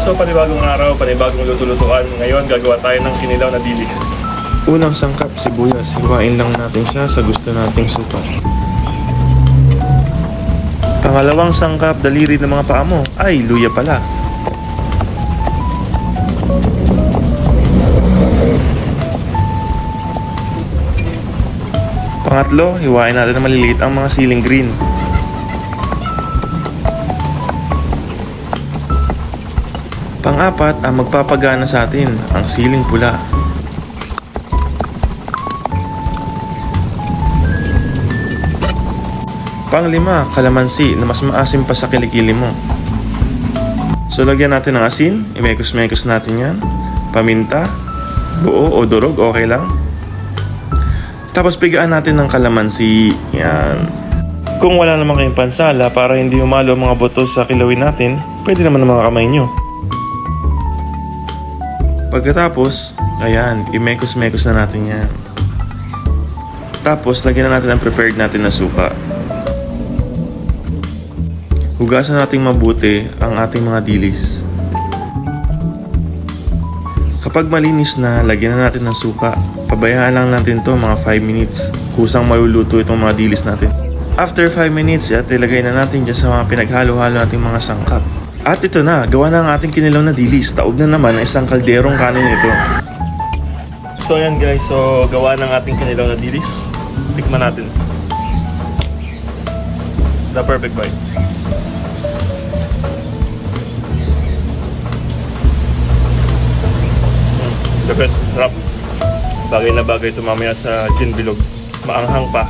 So panibagong araw, panibagong luto-lutuan. Ngayon gagawa tayo ng kinilaw na dilis. Unang sangkap, sibuyas. Hiwain lang natin siya sa gusto nating suka. Pangalawang sangkap, daliri ng mga paa mo. Ay, luya pala. Pangatlo, hiwain natin na maliliit ang mga siling green. Pang-apat, ang magpapagana sa atin, ang siling pula. Pang-lima, kalamansi na mas maasim pa sa kilikili mo. So lagyan natin ng asin, imekos-mekos natin yan. Paminta, buo o durog, okay lang. Tapos pigaan natin ng kalamansi. Yan. Kung wala naman kayong pansala para hindi umalo ang mga buto sa kilawin natin, pwede naman ng mga kamay nyo. Pagkatapos, ayan, imekos-mekos na natin yan. Tapos, lagyan na natin ang prepared natin na suka. Hugasan natin mabuti ang ating mga dilis. Kapag malinis na, lagyan na natin ng suka. Pabayaan lang natin to mga 5 minutes. Kusang maluluto itong mga dilis natin. After 5 minutes, ilagay na natin dyan sa mga pinaghalo-halo nating mga sangkap. At ito na, gawa na ang ating kinilaw na dilis. Taob na naman ang isang kalderong kanin ito. So ayan guys, so gawa ng ating kinilaw na dilis. Tikman natin. The perfect bite. The best, sarap. Bagay na bagay ito mamaya sa gin bilog. Maanghang pa.